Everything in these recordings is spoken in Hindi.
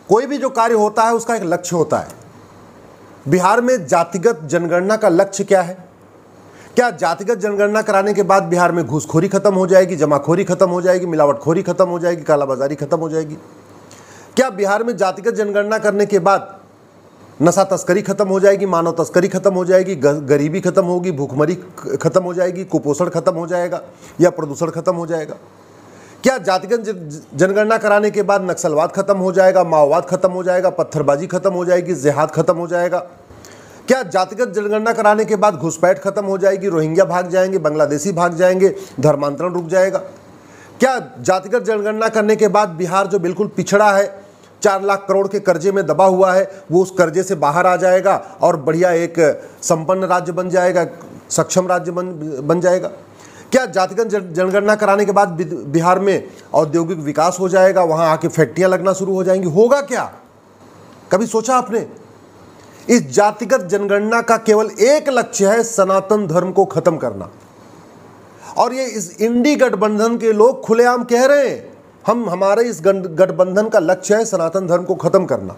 कोई भी जो कार्य होता है उसका एक लक्ष्य होता है। बिहार में जातिगत जनगणना का लक्ष्य क्या है? क्या जातिगत जनगणना कराने के बाद बिहार में घूसखोरी खत्म हो जाएगी, जमाखोरी खत्म हो जाएगी, मिलावटखोरी खत्म हो जाएगी, कालाबाजारी खत्म हो जाएगी? क्या बिहार में जातिगत जनगणना करने के बाद नशा तस्करी खत्म हो जाएगी, मानव तस्करी खत्म हो जाएगी, गरीबी खत्म होगी, भूखमरी खत्म हो जाएगी, कुपोषण खत्म हो जाएगा या प्रदूषण खत्म हो जाएगा? क्या जातिगत जनगणना कराने के बाद नक्सलवाद खत्म हो जाएगा, माओवाद खत्म हो जाएगा, पत्थरबाजी खत्म हो जाएगी, जिहाद खत्म हो जाएगा? क्या जातिगत जनगणना कराने के बाद घुसपैठ खत्म हो जाएगी, रोहिंग्या भाग जाएंगे, बांग्लादेशी भाग जाएंगे, धर्मांतरण रुक जाएगा? क्या जातिगत जनगणना करने के बाद बिहार जो बिल्कुल पिछड़ा है, 4 लाख करोड़ के कर्जे में दबा हुआ है, वो उस कर्जे से बाहर आ जाएगा और बढ़िया एक संपन्न राज्य बन जाएगा, सक्षम राज्य बन जाएगा? क्या जातिगत जनगणना कराने के बाद बिहार में औद्योगिक विकास हो जाएगा, वहां आके फैक्ट्रियां लगना शुरू हो जाएंगी? होगा क्या? कभी सोचा आपने? इस जातिगत जनगणना का केवल एक लक्ष्य है, सनातन धर्म को खत्म करना। और ये इस इंडी गठबंधन के लोग खुलेआम कह रहे हैं, हमारे इस गठबंधन का लक्ष्य है सनातन धर्म को खत्म करना।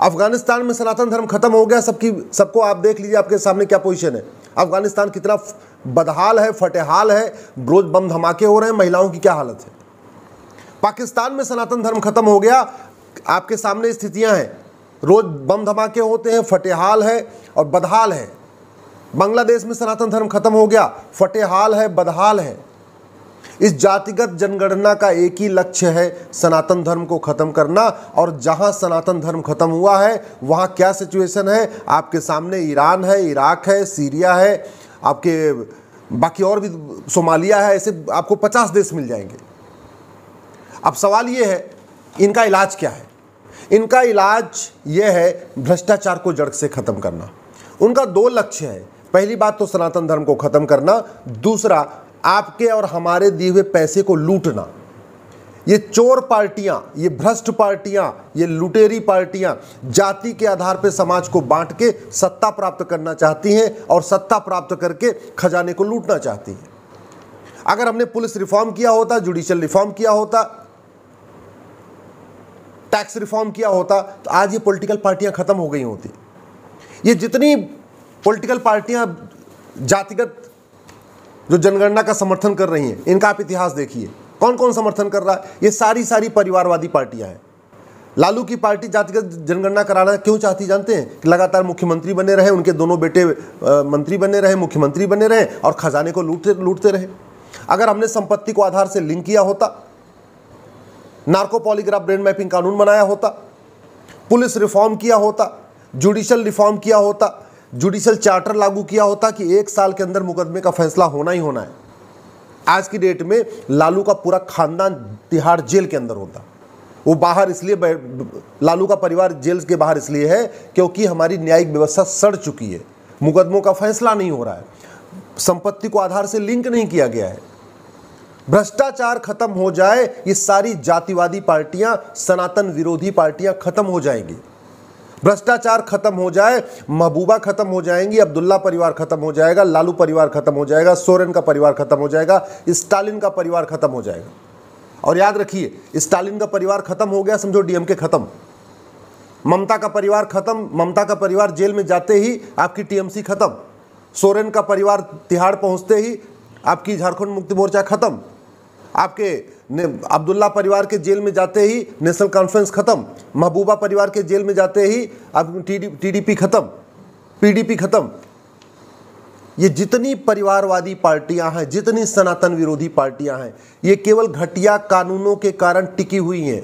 अफगानिस्तान में सनातन धर्म खत्म हो गया, सबको आप देख लीजिए, आपके सामने क्या पोजीशन है। अफगानिस्तान कितना बदहाल है, फटेहाल है, रोज बम धमाके हो रहे हैं, महिलाओं की क्या हालत है। पाकिस्तान में सनातन धर्म खत्म हो गया, आपके सामने स्थितियां हैं, रोज बम धमाके होते हैं, फटेहाल है और बदहाल है। बांग्लादेश में सनातन धर्म खत्म हो गया, फटेहाल है, बदहाल है। इस जातिगत जनगणना का एक ही लक्ष्य है, सनातन धर्म को खत्म करना। और जहां सनातन धर्म खत्म हुआ है वहां क्या सिचुएशन है आपके सामने? ईरान है, इराक है, सीरिया है, आपके बाकी और भी सोमालिया है, ऐसे आपको 50 देश मिल जाएंगे। अब सवाल ये है, इनका इलाज क्या है? इनका इलाज यह है भ्रष्टाचार को जड़ से खत्म करना। उनका 2 लक्ष्य है। पहली बात तो सनातन धर्म को खत्म करना, दूसरा आपके और हमारे दिए हुए पैसे को लूटना। ये चोर पार्टियां, ये भ्रष्ट पार्टियां, ये लुटेरी पार्टियां जाति के आधार पर समाज को बांट के सत्ता प्राप्त करना चाहती हैं और सत्ता प्राप्त करके खजाने को लूटना चाहती हैं। अगर हमने पुलिस रिफॉर्म किया होता, जुडिशियल रिफॉर्म किया होता, टैक्स रिफॉर्म किया होता, तो आज ये पॉलिटिकल पार्टियां खत्म हो गई होती। ये जितनी पॉलिटिकल पार्टियां जातिगत जो जनगणना का समर्थन कर रही हैं, इनका आप इतिहास देखिए, कौन कौन समर्थन कर रहा है? ये सारी परिवारवादी पार्टियां हैं। लालू की पार्टी जातिगत जनगणना कराना क्यों चाहती जानते हैं? कि लगातार मुख्यमंत्री बने रहे, उनके दोनों बेटे मंत्री बने रहे, मुख्यमंत्री बने रहे और खजाने को लूटते रहे। अगर हमने संपत्ति को आधार से लिंक किया होता, नार्को पॉलीग्राफ ब्रेन मैपिंग कानून बनाया होता, पुलिस रिफॉर्म किया होता, जुडिशियल रिफॉर्म किया होता, जुडिशियल चार्टर लागू किया होता कि 1 साल के अंदर मुकदमे का फैसला होना ही होना है, आज की डेट में लालू का पूरा खानदान तिहाड़ जेल के अंदर होता। वो बाहर इसलिए, लालू का परिवार जेल के बाहर इसलिए है क्योंकि हमारी न्यायिक व्यवस्था सड़ चुकी है, मुकदमों का फैसला नहीं हो रहा है, संपत्ति को आधार से लिंक नहीं किया गया है। भ्रष्टाचार खत्म हो जाए, ये सारी जातिवादी पार्टियां, सनातन विरोधी पार्टियां खत्म हो जाएंगी। भ्रष्टाचार खत्म हो जाए, महबूबा खत्म हो जाएंगी, अब्दुल्ला परिवार खत्म हो जाएगा, लालू परिवार खत्म हो जाएगा, सोरेन का परिवार खत्म हो जाएगा, स्टालिन का परिवार खत्म हो जाएगा। और याद रखिए, स्टालिन का परिवार खत्म हो गया, समझो डीएमके खत्म। ममता का परिवार खत्म, ममता का परिवार जेल में जाते ही आपकी टीएमसी खत्म। सोरेन का परिवार तिहाड़ पहुंचते ही आपकी झारखंड मुक्ति मोर्चा खत्म। आपके अब्दुल्ला परिवार के जेल में जाते ही नेशनल कॉन्फ्रेंस खत्म। महबूबा परिवार के जेल में जाते ही आप टीडीपी खत्म, पीडीपी खत्म। ये जितनी परिवारवादी पार्टियां हैं, जितनी सनातन विरोधी पार्टियां हैं, ये केवल घटिया कानूनों के कारण टिकी हुई हैं।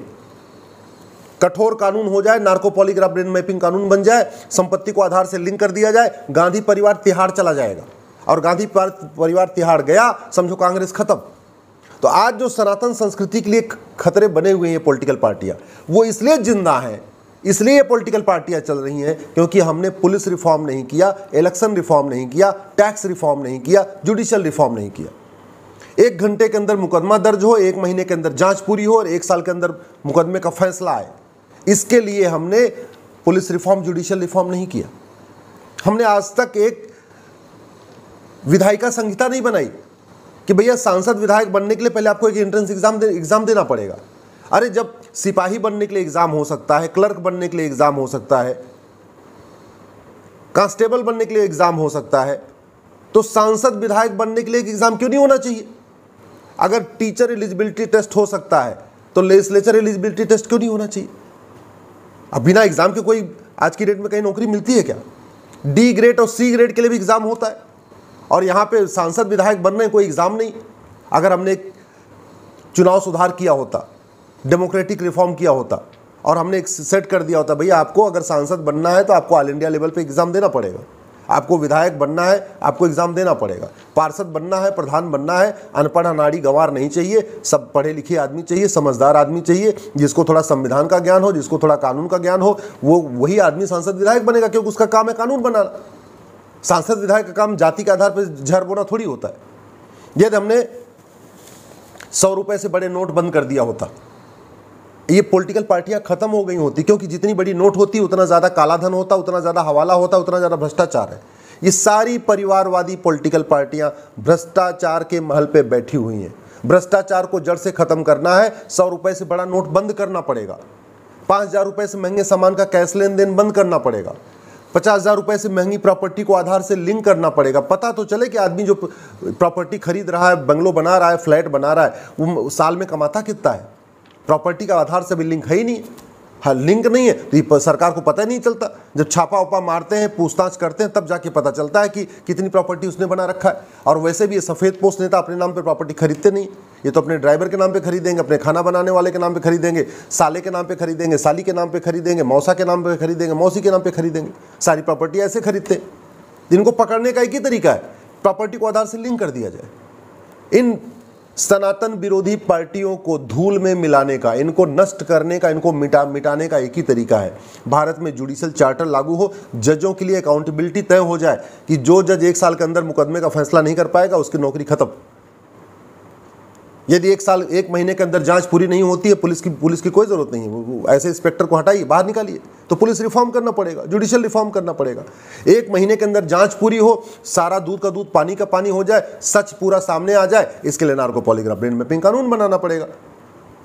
कठोर कानून हो जाए, नार्को पॉलीग्राफ ब्रेन मैपिंग कानून बन जाए, संपत्ति को आधार से लिंक कर दिया जाए, गांधी परिवार तिहाड़ चला जाएगा। और गांधी परिवार तिहाड़ गया, समझो कांग्रेस खत्म। तो आज जो सनातन संस्कृति के लिए खतरे बने हुए हैं पॉलिटिकल पार्टियां, वो इसलिए जिंदा हैं, इसलिए ये पॉलिटिकल पार्टियां चल रही हैं क्योंकि हमने पुलिस रिफॉर्म नहीं किया, इलेक्शन रिफॉर्म नहीं किया, टैक्स रिफॉर्म नहीं किया, जुडिशियल रिफॉर्म नहीं किया। 1 घंटे के अंदर मुकदमा दर्ज हो, 1 महीने के अंदर जांच पूरी हो और 1 साल के अंदर मुकदमे का फैसला आए, इसके लिए हमने पुलिस रिफॉर्म, जुडिशियल रिफॉर्म नहीं किया। हमने आज तक एक विधायिका संहिता नहीं बनाई कि भैया सांसद विधायक बनने के लिए पहले आपको एक एंट्रेंस एग्जाम देना पड़ेगा। अरे जब सिपाही बनने के लिए एग्जाम हो सकता है, क्लर्क बनने के लिए एग्जाम हो सकता है, कांस्टेबल बनने के लिए एग्जाम हो सकता है, तो सांसद विधायक बनने के लिए एग्जाम क्यों नहीं होना चाहिए? अगर टीचर एलिजिबिलिटी टेस्ट हो सकता है तो लेजिस्लेचर एलिजिबिलिटी टेस्ट क्यों नहीं होना चाहिए? अब बिना एग्जाम के कोई आज की डेट में कहीं नौकरी मिलती है क्या? डी ग्रेड और सी ग्रेड के लिए भी एग्जाम होता है, और यहाँ पे सांसद विधायक बनने कोई एग्जाम नहीं। अगर हमने एक चुनाव सुधार किया होता, डेमोक्रेटिक रिफॉर्म किया होता, और हमने एक सेट कर दिया होता, भैया आपको अगर सांसद बनना है तो आपको ऑल इंडिया लेवल पे एग्जाम देना पड़ेगा, आपको विधायक बनना है आपको एग्जाम देना पड़ेगा, पार्षद बनना है, प्रधान बनना है, अनपढ़ अनाड़ी गंवार नहीं चाहिए, सब पढ़े लिखे आदमी चाहिए, समझदार आदमी चाहिए, जिसको थोड़ा संविधान का ज्ञान हो, जिसको थोड़ा कानून का ज्ञान हो, वो वही आदमी सांसद विधायक बनेगा, क्योंकि उसका काम है कानून बनाना। सांसद विधायक का काम जाति के आधार पर जहर बोना थोड़ी होता है। यदि हमने 100 रुपए से बड़े नोट बंद कर दिया होता, ये पॉलिटिकल पार्टियां खत्म हो गई होती, क्योंकि जितनी बड़ी नोट होती उतना ज़्यादा कालाधन होता, उतना ज़्यादा हवाला होता, उतना ज़्यादा भ्रष्टाचार है। ये सारी परिवारवादी पॉलिटिकल पार्टियां भ्रष्टाचार के महल पे बैठी हुई हैं। भ्रष्टाचार को जड़ से खत्म करना है, 100 रुपए से बड़ा नोट बंद करना पड़ेगा, 5,000 रुपए से महंगे सामान का कैश लेन देन बंद करना पड़ेगा, 50,000 रुपए से महंगी प्रॉपर्टी को आधार से लिंक करना पड़ेगा। पता तो चले कि आदमी जो प्रॉपर्टी खरीद रहा है, बंगलो बना रहा है, फ्लैट बना रहा है, वो साल में कमाता कितना है? प्रॉपर्टी का आधार से भी लिंक है ही नहीं। हाँ, लिंक नहीं है तो ये सरकार को पता ही नहीं चलता। जब छापा उपा मारते हैं, पूछताछ करते हैं, तब जाके पता चलता है कि कितनी प्रॉपर्टी उसने बना रखा है। और वैसे भी ये सफ़ेद पोस्ट नेता अपने नाम पे प्रॉपर्टी खरीदते नहीं, ये तो अपने ड्राइवर के नाम पे खरीदेंगे, अपने खाना बनाने वाले के नाम पे खरीदेंगे, साले के नाम पे खरीदेंगे, साली के नाम पे खरीदेंगे, मौसा के नाम पे खरीदेंगे, मौसी के नाम पे खरीदेंगे। सारी प्रॉपर्टी ऐसे खरीदते हैं। इनको पकड़ने का एक ही तरीका है, प्रॉपर्टी को आधार से लिंक कर दिया जाए। इन सनातन विरोधी पार्टियों को धूल में मिलाने का, इनको नष्ट करने का, इनको मिटाने का एक ही तरीका है, भारत में जुडिशियल चार्टर लागू हो, जजों के लिए अकाउंटेबिलिटी तय हो जाए कि जो जज 1 साल के अंदर मुकदमे का फैसला नहीं कर पाएगा उसकी नौकरी खत्म। यदि 1 महीने के अंदर जांच पूरी नहीं होती है, पुलिस की कोई जरूरत नहीं है, ऐसे इंस्पेक्टर को हटाइए, बाहर निकालिए। तो पुलिस रिफॉर्म करना पड़ेगा, जुडिशियल रिफॉर्म करना पड़ेगा। 1 महीने के अंदर जांच पूरी हो, सारा दूध का दूध पानी का पानी हो जाए, सच पूरा सामने आ जाए, इसके लिए नार्को पॉलीग्राफ ब्रेन मैपिंग कानून बनाना पड़ेगा।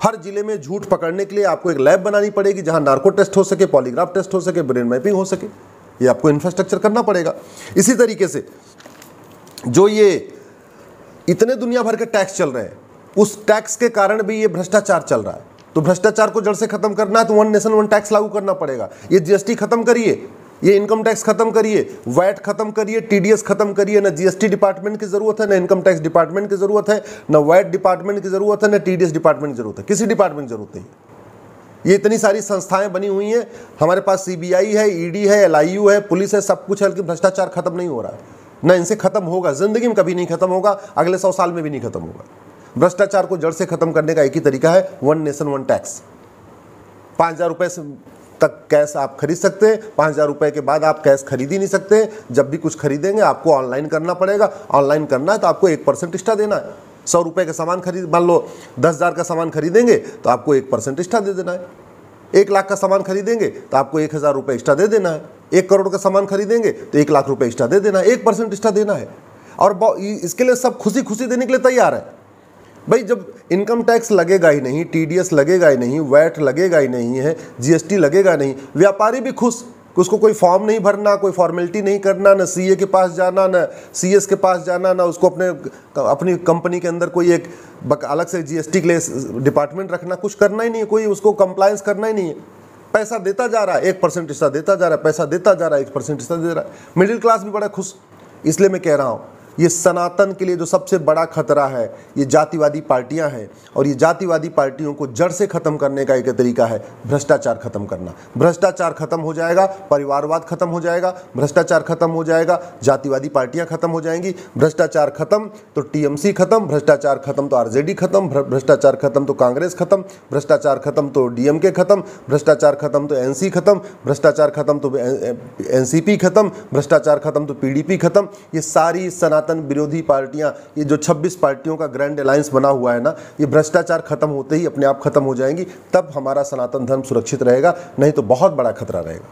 हर जिले में झूठ पकड़ने के लिए आपको एक लैब बनानी पड़ेगी, जहां नार्को टेस्ट हो सके, पॉलीग्राफ टेस्ट हो सके, ब्रेन मैपिंग हो सके। ये आपको इंफ्रास्ट्रक्चर करना पड़ेगा। इसी तरीके से जो ये इतने दुनिया भर के टैक्स चल रहे हैं, उस टैक्स के कारण भी ये भ्रष्टाचार चल रहा है। तो भ्रष्टाचार को जड़ से खत्म करना है तो 1 नेशन 1 टैक्स लागू करना पड़ेगा। ये जीएसटी खत्म करिए, ये इनकम टैक्स खत्म करिए, वैट खत्म करिए, टीडीएस खत्म करिए। ना जीएसटी डिपार्टमेंट की जरूरत है, ना इनकम टैक्स डिपार्टमेंट की जरूरत है, ना वैट डिपार्टमेंट की जरूरत है, ना टीडीएस डिपार्टमेंट की जरूरत है, किसी डिपार्टमेंट की जरूरत नहीं। ये इतनी सारी संस्थाएं बनी हुई हैं, हमारे पास सीबीआई है, ईडी है, एलआईयू है, पुलिस है, सब कुछ है, लेकिन भ्रष्टाचार खत्म नहीं हो रहा है। ना इनसे खत्म होगा, जिंदगी में कभी नहीं खत्म होगा, अगले 100 साल में भी नहीं खत्म होगा। भ्रष्टाचार को जड़ से खत्म करने का एक ही तरीका है, 1 नेशन 1 टैक्स। 5,000 रुपए तक कैश आप खरीद सकते हैं, 5,000 रुपए के बाद आप कैश खरीद ही नहीं सकते। जब भी कुछ खरीदेंगे आपको ऑनलाइन करना पड़ेगा। ऑनलाइन करना है तो आपको 1% एक्स्ट्रा देना है। 100 रुपए का सामान खरीद, मान लो 10,000 का सामान खरीदेंगे तो आपको 1% एक्स्ट्रा दे देना है। 1 लाख का सामान खरीदेंगे तो आपको 1,000 रुपये एक्स्ट्रा दे देना है। 1 करोड़ का सामान खरीदेंगे तो 1 लाख रुपये एक्स्ट्रा दे देना है, 1% एक्स्ट्रा देना है। और इसके लिए सब खुशी खुशी देने के लिए तैयार है। भाई जब इनकम टैक्स लगेगा ही नहीं, टीडीएस लगेगा ही नहीं, वैट लगेगा ही नहीं है, जीएसटी लगेगा नहीं, व्यापारी भी खुश, उसको कोई फॉर्म नहीं भरना, कोई फॉर्मेलिटी नहीं करना, ना सीए के पास जाना, ना सीएस के पास जाना, ना उसको अपनी कंपनी के अंदर कोई एक अलग से जीएसटी के लिए डिपार्टमेंट रखना, कुछ करना ही नहीं है, कोई उसको कंप्लायंस करना ही नहीं है। पैसा देता जा रहा है, 1% हिस्सा देता जा रहा है, पैसा देता जा रहा है, 1% हिस्सा दे रहा है। मिडिल क्लास भी बड़ा खुश। इसलिए मैं कह रहा हूँ, ये सनातन के लिए जो सबसे बड़ा खतरा है ये जातिवादी पार्टियां हैं, और ये जातिवादी पार्टियों को जड़ से खत्म करने का एक तरीका है भ्रष्टाचार खत्म करना। भ्रष्टाचार खत्म हो जाएगा, परिवारवाद खत्म हो जाएगा, भ्रष्टाचार खत्म हो जाएगा, जातिवादी पार्टियां खत्म हो जाएंगी। भ्रष्टाचार खत्म तो टीएमसी खत्म, भ्रष्टाचार खत्म तो आरजेडी खत्म, भ्रष्टाचार खत्म तो कांग्रेस खत्म, भ्रष्टाचार खत्म तो डीएमके खत्म, भ्रष्टाचार खत्म तो एनसी खत्म, भ्रष्टाचार खत्म तो एनसीपी खत्म, भ्रष्टाचार खत्म तो पीडीपी खत्म। ये सारी सनातन विरोधी पार्टियां, ये जो 26 पार्टियों का ग्रैंड अलायंस बना हुआ है ना, ये भ्रष्टाचार खत्म होते ही अपने आप खत्म हो जाएंगी। तब हमारा सनातन धर्म सुरक्षित रहेगा, नहीं तो बहुत बड़ा खतरा रहेगा।